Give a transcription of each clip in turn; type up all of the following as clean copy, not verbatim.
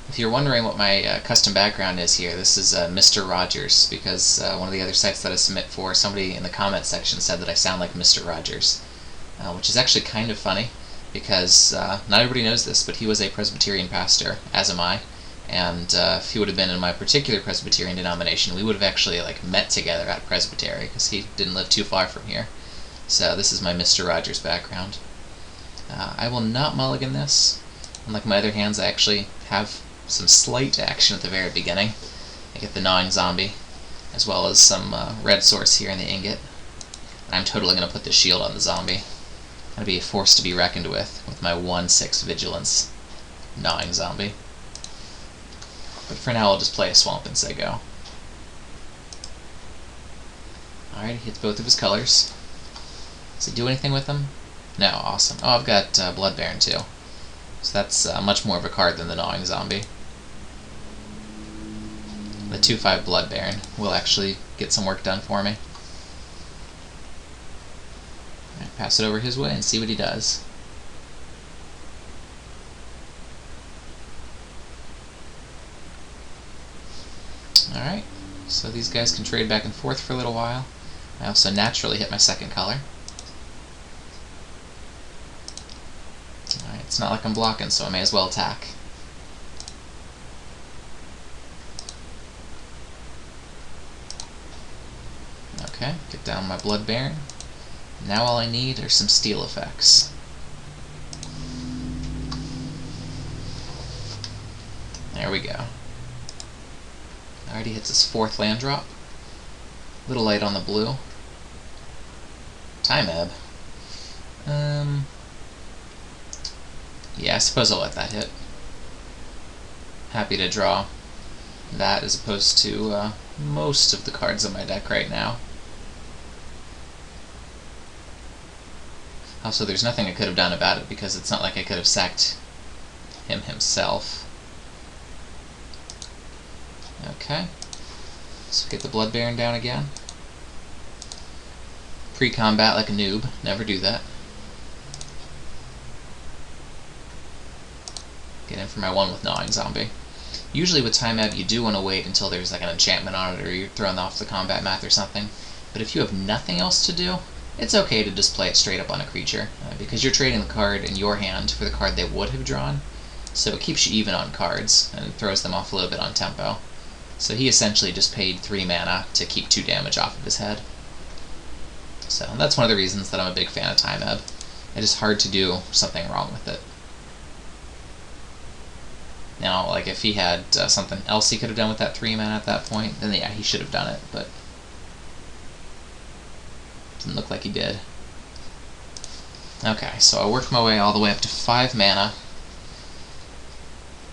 If you're wondering what my custom background is here, this is Mr. Rogers, because one of the other sites that I submit for, somebody in the comment section said that I sound like Mr. Rogers, which is actually kind of funny, because not everybody knows this, but he was a Presbyterian pastor, as am I, and if he would have been in my particular Presbyterian denomination, we would have actually met together at Presbytery, because he didn't live too far from here. So this is my Mr. Rogers background. I will not mulligan this. Unlike my other hands, I actually have some slight action at the very beginning. I get the gnawing zombie, as well as some red source here in the ingot. And I'm totally going to put the shield on the zombie. I'm going to be a force to be reckoned with my 1/6 vigilance gnawing zombie. But for now, I'll just play a swamp and say go. Alright, he hits both of his colors. Does he do anything with them? No, awesome. Oh, I've got Blood Baron too. So that's much more of a card than the Gnawing Zombie. The 2/5 Blood Baron will actually get some work done for me. Right, pass it over his way and see what he does. Alright, so these guys can trade back and forth for a little while. I also naturally hit my second color. Alright, it's not like I'm blocking, so I may as well attack. Okay, get down my Blood Baron. Now all I need are some steel effects. There we go. Alright, he hits his 4th land drop. Little light on the blue. Time ebb. Yeah, I suppose I'll let that hit. Happy to draw that as opposed to most of the cards in my deck right now. Also, there's nothing I could have done about it because it's not like I could have sacked him himself. Okay. So get the Blood Baron down again. Pre-combat like a noob. Never do that. Get in for my 1 with Gnawing Zombie. Usually with Time Ebb you do want to wait until there's like an enchantment on it or you're thrown off the combat math or something. But if you have nothing else to do, it's okay to just play it straight up on a creature, because you're trading the card in your hand for the card they would have drawn, so it keeps you even on cards and throws them off a little bit on tempo. So he essentially just paid 3 mana to keep 2 damage off of his head. So that's one of the reasons that I'm a big fan of Time Ebb. It is hard to do something wrong with it. Now, like if he had something else he could have done with that 3 mana at that point, then yeah, he should have done it, but didn't look like he did. Okay, so I work my way all the way up to 5 mana.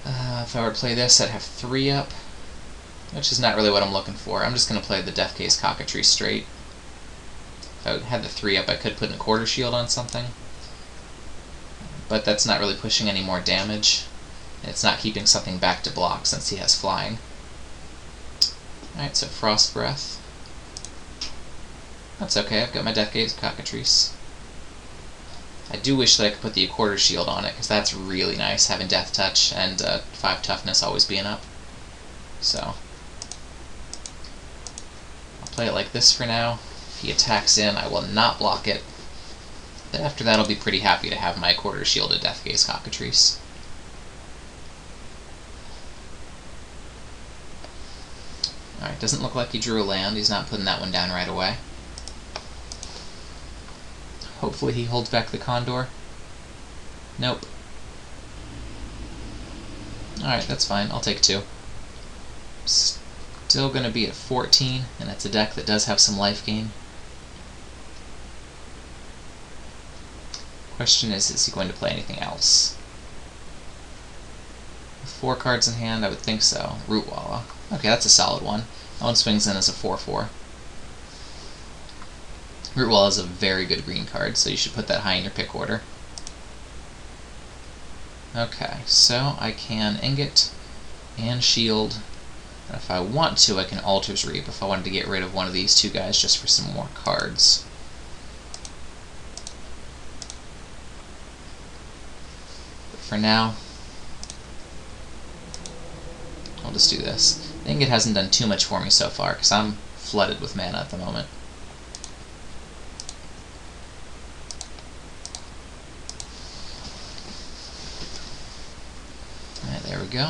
If I were to play this, I'd have 3 up, which is not really what I'm looking for. I'm just going to play the Deathgaze Cockatrice straight. If I had the 3 up, I could put in a Quarter Shield on something, but that's not really pushing any more damage. It's not keeping something back to block since he has flying. Alright, so Frost Breath. That's okay, I've got my Deathgaze Cockatrice. I do wish that I could put the Quarter Shield on it, because that's really nice, having Death Touch and 5 Toughness always being up. So, I'll play it like this for now. If he attacks in, I will not block it. But after that, I'll be pretty happy to have my Quarter Shielded Deathgaze Cockatrice. Alright, doesn't look like he drew a land. He's not putting that one down right away. Hopefully he holds back the Condor. Nope. Alright, that's fine. I'll take 2. Still going to be at 14, and it's a deck that does have some life gain. Question is he going to play anything else? With 4 cards in hand, I would think so. Rootwalla. Okay, that's a solid one. That one swings in as a 4/4. Rootwalla is a very good green card, so you should put that high in your pick order. Okay, so I can Ingot and Shield. And if I want to, I can Altar's Reap if I wanted to get rid of one of these 2 guys just for some more cards. But for now, I'll just do this. I think it hasn't done too much for me so far, because I'm flooded with mana at the moment. Alright, there we go.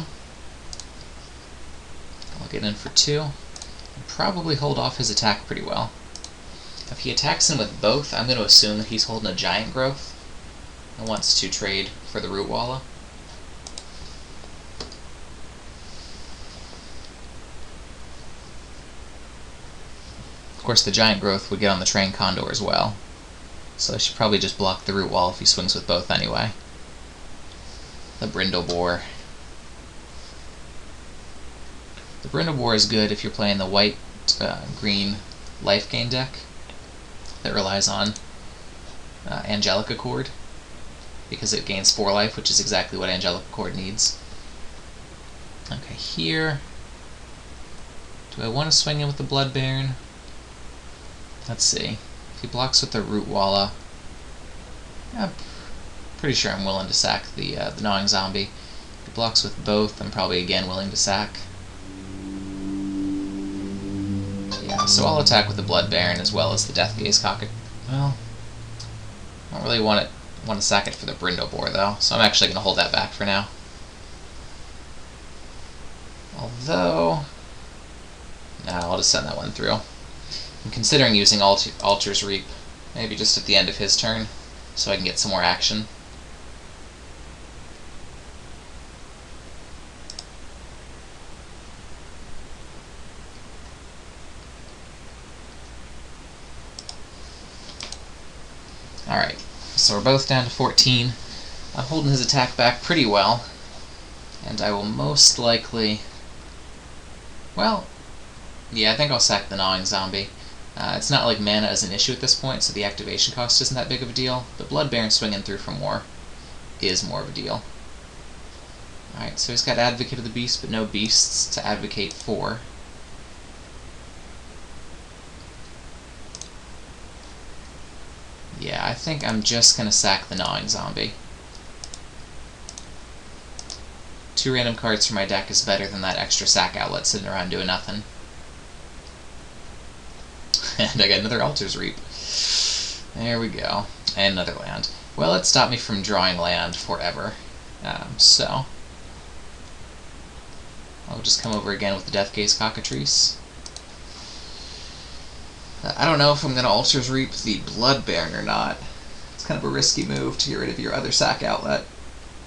I'll get in for 2. And probably hold off his attack pretty well. If he attacks him with both, I'm going to assume that he's holding a giant growth and wants to trade for the root walla. Of course, the giant growth would get on the train condor as well, so I should probably just block the root wall if he swings with both anyway. The Brindleboar. The Brindleboar is good if you're playing the white-green life gain deck that relies on Angelic Accord, because it gains 4 life, which is exactly what Angelic Accord needs. Okay, here. Do I want to swing in with the Blood Baron? Let's see. If he blocks with the root walla, I'm pretty sure I'm willing to sack the gnawing zombie. If he blocks with both, I'm probably again willing to sack. Yeah, so I'll attack with the Blood Baron as well as the Death Gaze Cockatrice. Well, I don't really want to sack it for the Brindleboar though, so I'm actually going to hold that back for now. Although, no, I'll just send that one through. I'm considering using Altar's Reap, maybe just at the end of his turn, so I can get some more action. Alright, so we're both down to 14. I'm holding his attack back pretty well, and I will most likely... Well, yeah, I think I'll sack the gnawing zombie. It's not like mana is an issue at this point, so the activation cost isn't that big of a deal. The Blood Baron swinging through for more is more of a deal. Alright, so he's got Advocate of the Beast, but no beasts to advocate for. Yeah, I think I'm just going to sack the gnawing zombie. 2 random cards for my deck is better than that extra sack outlet sitting around doing nothing. And I got another Altar's Reap. There we go. And another land. Well, it stopped me from drawing land forever. So I'll just come over again with the Death Gaze Cockatrice. I don't know if I'm going to Altar's Reap the Blood Baron or not. It's kind of a risky move to get rid of your other sack outlet.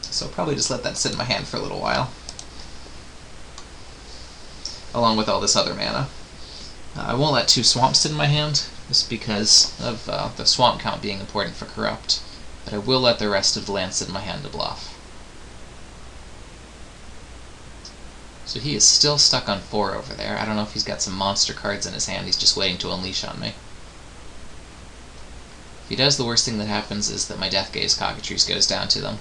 So I'll probably just let that sit in my hand for a little while. Along with all this other mana. I won't let 2 swamps sit in my hand, just because of the swamp count being important for Corrupt. But I will let the rest of the land sit in my hand to bluff. So he is still stuck on 4 over there. I don't know if he's got some monster cards in his hand he's just waiting to unleash on me. If he does, the worst thing that happens is that my Death Gaze Cockatrice goes down to them.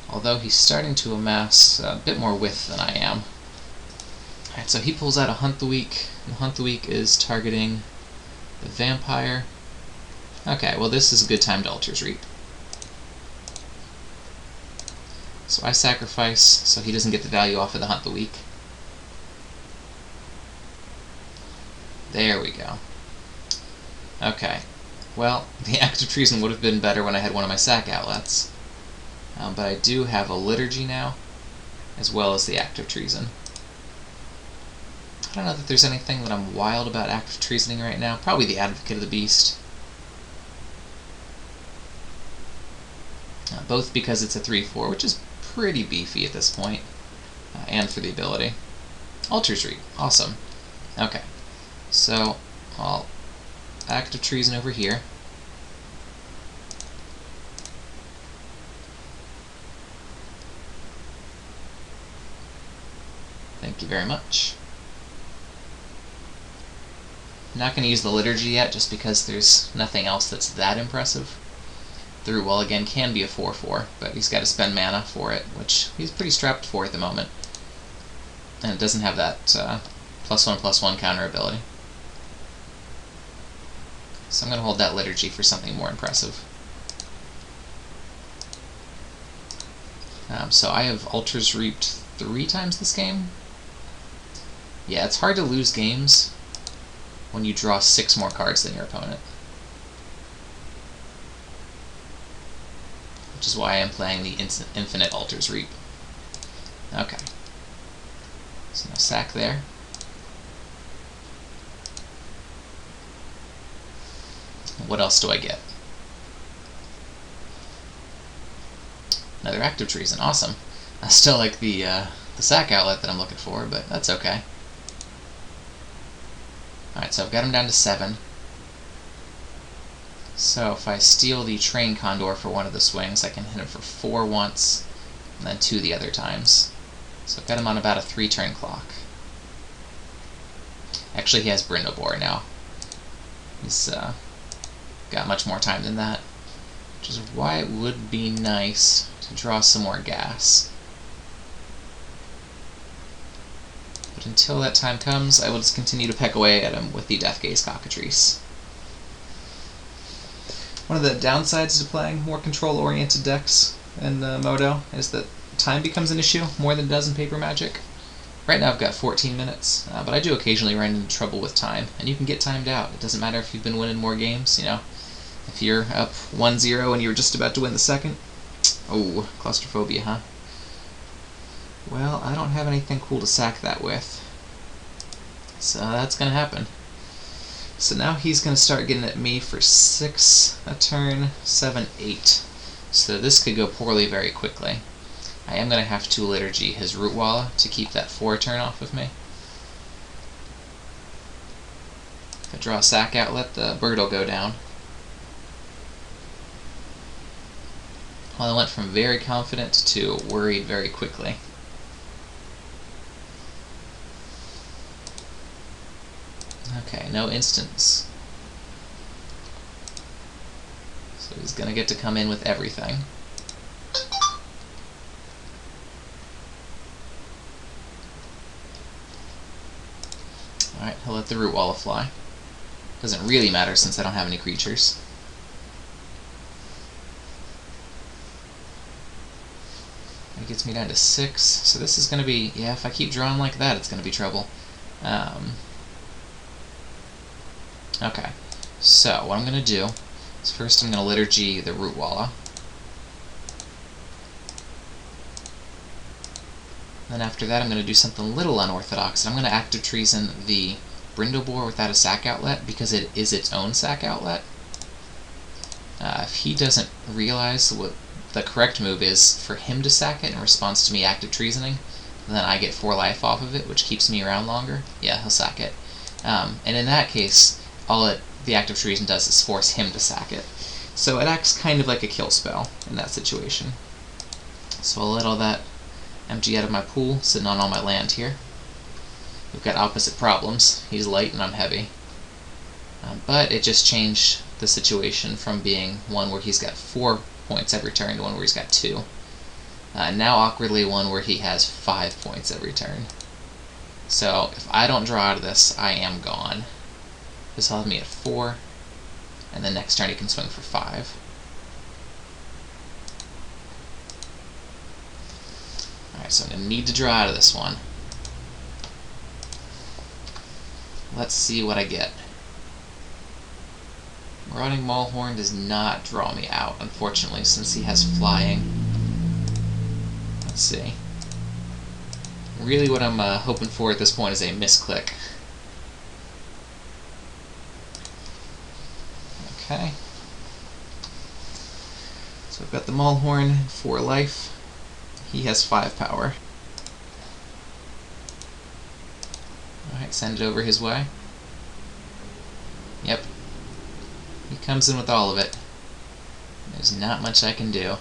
Although he's starting to amass a bit more width than I am. Alright, so he pulls out a Hunt the Weak. And Hunt the Weak is targeting the Vampire. Okay, well this is a good time to Altar's Reap. So I sacrifice so he doesn't get the value off of the Hunt the Weak. There we go. Okay, well, the Act of Treason would have been better when I had one of my sack outlets. But I do have a Liturgy now, as well as the Act of Treason. I don't know that there's anything that I'm wild about Act of Treasoning right now. Probably the Advocate of the Beast. Both because it's a 3/4, which is pretty beefy at this point, and for the ability. Altar's Reap, awesome. Okay, so I'll Act of Treason over here. Thank you very much. I'm not going to use the Liturgy yet, just because there's nothing else that's that impressive. The Root Wall again can be a 4/4, but he's got to spend mana for it, which he's pretty strapped for at the moment. And it doesn't have that +1/+1 counter ability. So I'm going to hold that Liturgy for something more impressive. So I have Altar's Reaped 3 times this game. Yeah, it's hard to lose games when you draw 6 more cards than your opponent. Which is why I'm playing the Infinite Altars Reap. Okay. So no sack there. What else do I get? Another Active Treason. Awesome. I still like the sack outlet that I'm looking for, but that's okay. Alright, so I've got him down to 7. So if I steal the Train Condor for one of the swings, I can hit him for 4 once, and then 2 the other times. So I've got him on about a 3-turn clock. Actually, he has Brindlebore now. He's got much more time than that, which is why it would be nice to draw some more gas. But until that time comes, I will just continue to peck away at him with the Deathgaze Cockatrice. One of the downsides to playing more control-oriented decks in Modo is that time becomes an issue more than it does in Paper Magic. Right now I've got 14 minutes, but I do occasionally run into trouble with time, and you can get timed out. It doesn't matter if you've been winning more games, you know. If you're up 1-0 and you're just about to win the second, oh, claustrophobia, huh? Well, I don't have anything cool to sack that with, so that's going to happen. So now he's going to start getting at me for 6 a turn, 7, 8. So this could go poorly very quickly. I am going to have to Liturgy his Rootwalla to keep that 4 turn off of me. If I draw a sack outlet, the bird will go down. Well, I went from very confident to worried very quickly. Okay, no instants. So he's going to get to come in with everything. Alright, he'll let the Rootwalla fly. Doesn't really matter since I don't have any creatures. That gets me down to 6. So this is going to be, yeah, if I keep drawing like that, it's going to be trouble. Okay, so what I'm going to do is first I'm going to Liturgy the Rootwalla. Then after that I'm going to do something a little unorthodox, and I'm going to Active Treason the Brindlebore without a sack outlet because it is its own sack outlet. If he doesn't realize what the correct move is for him to sack it in response to me Active Treasoning, then I get 4 life off of it, which keeps me around longer. Yeah, he'll sack it. And in that case, all the Active Treason does is force him to sack it. So it acts kind of like a kill spell in that situation. So I'll let all that empty out of my pool, sitting on all my land here. We've got opposite problems. He's light and I'm heavy. But it just changed the situation from being one where he's got 4 points every turn to one where he's got 2. Now awkwardly one where he has 5 points every turn. So if I don't draw out of this, I am gone. This will have me at 4, and then next turn he can swing for 5. Alright, so I'm going to need to draw out of this one. Let's see what I get. Marauding Maulhorn does not draw me out, unfortunately, since he has flying. Let's see. Really what I'm hoping for at this point is a misclick. Okay. So I've got the Maulhorn, 4 life. He has 5 power. Alright, send it over his way. Yep. He comes in with all of it. There's not much I can do.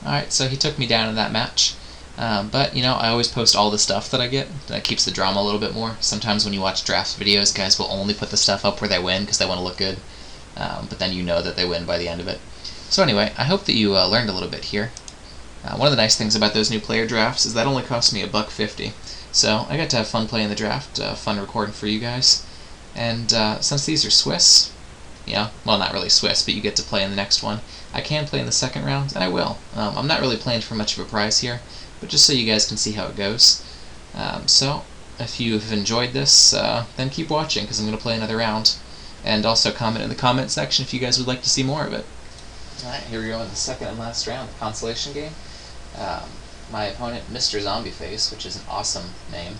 Alright, so he took me down in that match. But, you know, I always post all the stuff that I get. That keeps the drama a little bit more. Sometimes when you watch draft videos, guys will only put the stuff up where they win because they want to look good. But then you know that they win by the end of it. So anyway, I hope that you learned a little bit here. One of the nice things about those new player drafts is that only cost me $1.50. So I got to have fun playing the draft, fun recording for you guys. And since these are Swiss, well, not really Swiss, but you get to play in the next one. I can play in the second round, and I will. I'm not really playing for much of a prize here, but just so you guys can see how it goes. So, if you have enjoyed this, then keep watching, because I'm going to play another round. And also comment in the comment section if you guys would like to see more of it. Alright, here we go in the second and last round, the consolation game. My opponent, Mr. Zombie Face, which is an awesome name.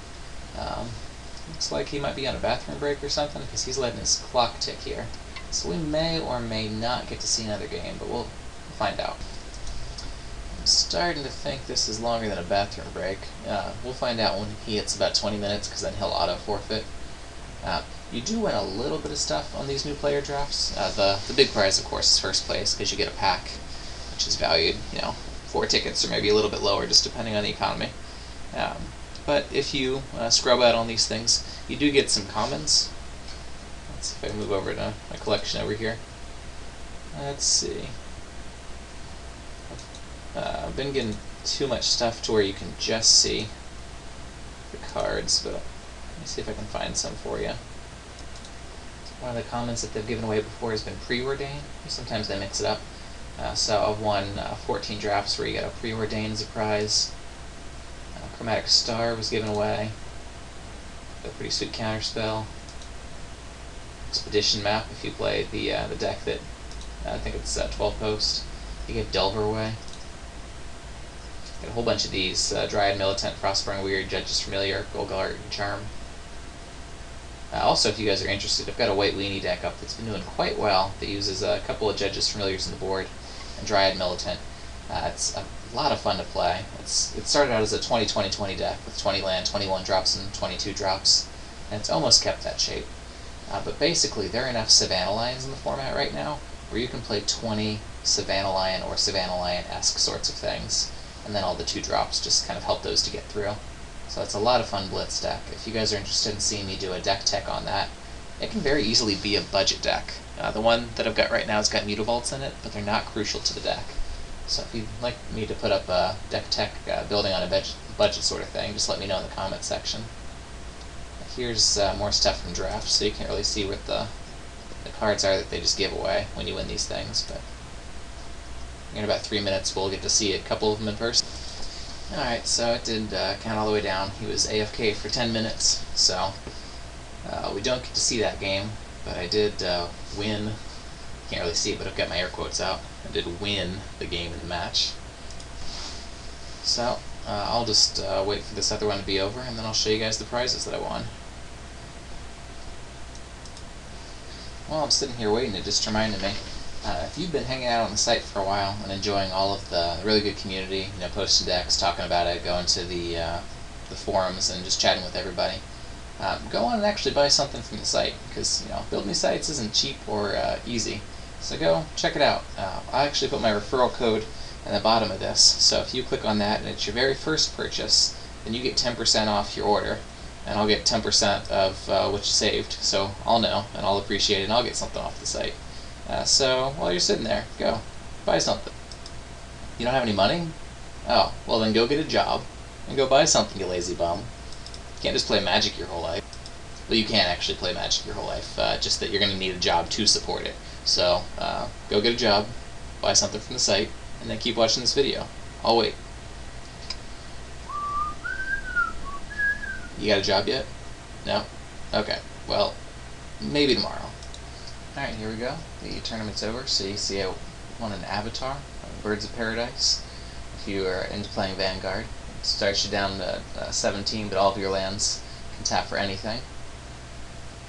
Looks like he might be on a bathroom break or something, because he's letting his clock tick here. So we may or may not get to see another game, but we'll find out. I'm starting to think this is longer than a bathroom break. We'll find out when he hits about 20 minutes, because then he'll auto-forfeit. You do win a little bit of stuff on these new player drafts. The big prize, of course, is first place, because you get a pack, which is valued, 4 tickets, or maybe a little bit lower, just depending on the economy. But if you scrub out on these things, you do get some commons. Let's see if I can move over to my collection over here. Let's see. I've been getting too much stuff to where you can just see the cards, but let me see if I can find some for you. One of the commons that they've given away before has been preordained. Sometimes they mix it up. So I've won 14 drafts where you got a preordained as a prize. Chromatic Star was given away. A pretty sweet counterspell. Expedition Map if you play the deck that I think it's 12 post. You get Delver away. Got a whole bunch of these: Dryad Militant, Frostborn Weird, Judge's Familiar, Golgart, and Charm. Also, if you guys are interested, I've got a White Weenie deck up that's been doing quite well that uses a couple of Judge's Familiars on the board and Dryad Militant. It's a lot of fun to play. It started out as a 20-20-20 deck with 20 land, 21 drops, and 22 drops, and it's almost kept that shape. But basically, there are enough Savannah Lions in the format right now where you can play 20 Savannah Lion or Savannah Lion-esque sorts of things, and then all the 2 drops just kind of help those to get through. So it's a lot of fun blitz deck. If you guys are interested in seeing me do a deck tech on that, it can very easily be a budget deck. The one that I've got right now has got Mutavaults in it, but they're not crucial to the deck. So if you'd like me to put up a deck tech building on a budget sort of thing, just let me know in the comment section. Here's more stuff from drafts, so you can't really see what the cards are that they just give away when you win these things. But in about 3 minutes, we'll get to see a couple of them in person. Alright, so it did count all the way down. He was AFK for 10 minutes, so we don't get to see that game, but I did win. Can't really see it, but I've got my air quotes out. I did win the game in the match. So, I'll just wait for this other one to be over, and then I'll show you guys the prizes that I won. While I'm sitting here waiting, it just reminded me, if you've been hanging out on the site for a while and enjoying all of the really good community, posting decks, talking about it, going to the forums and just chatting with everybody, go on and actually buy something from the site, because building these sites isn't cheap or easy. So go check it out. I actually put my referral code in the bottom of this, so if you click on that and it's your very first purchase, then you get 10% off your order, and I'll get 10% of what you saved. So I'll know, and I'll appreciate it, and I'll get something off the site. So while you're sitting there, go buy something. You don't have any money? Oh, well then go get a job and go buy something, you lazy bum. You can't just play Magic your whole life. Well, you can actually play Magic your whole life, just that you're going to need a job to support it. So go get a job, buy something from the site, and then keep watching this video. I'll wait. You got a job yet? No? Okay. Well, maybe tomorrow. Alright, here we go. The tournament's over, so you see I won an avatar, Birds of Paradise. If you are into playing Vanguard, it starts you down to 17, but all of your lands can tap for anything.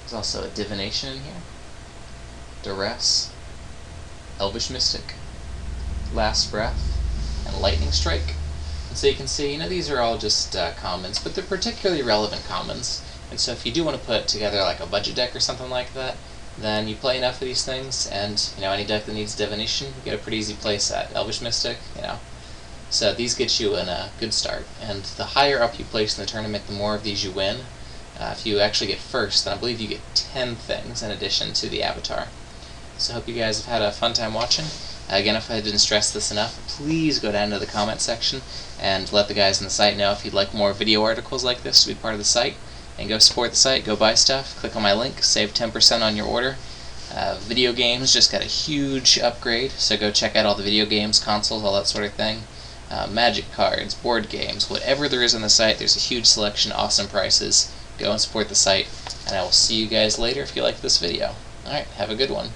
There's also a Divination in here, Duress, Elvish Mystic, Last Breath, and Lightning Strike. And so you can see, these are all just commons, but they're particularly relevant commons. And so if you do want to put together like a budget deck or something like that, then you play enough of these things, and any deck that needs Divination, you get a pretty easy play set. Elvish Mystic, So these get you in a good start. And the higher up you place in the tournament, the more of these you win. If you actually get first, then I believe you get 10 things in addition to the avatar. So I hope you guys have had a fun time watching. Again, if I didn't stress this enough, please go down to the comment section and let the guys on the site know if you'd like more video articles like this to be part of the site. And go support the site, go buy stuff, click on my link, save 10% on your order. Video games just got a huge upgrade, so go check out all the video games, consoles, all that sort of thing. Magic cards, board games, whatever there is on the site, there's a huge selection, awesome prices. Go and support the site, and I will see you guys later if you like this video. Alright, have a good one.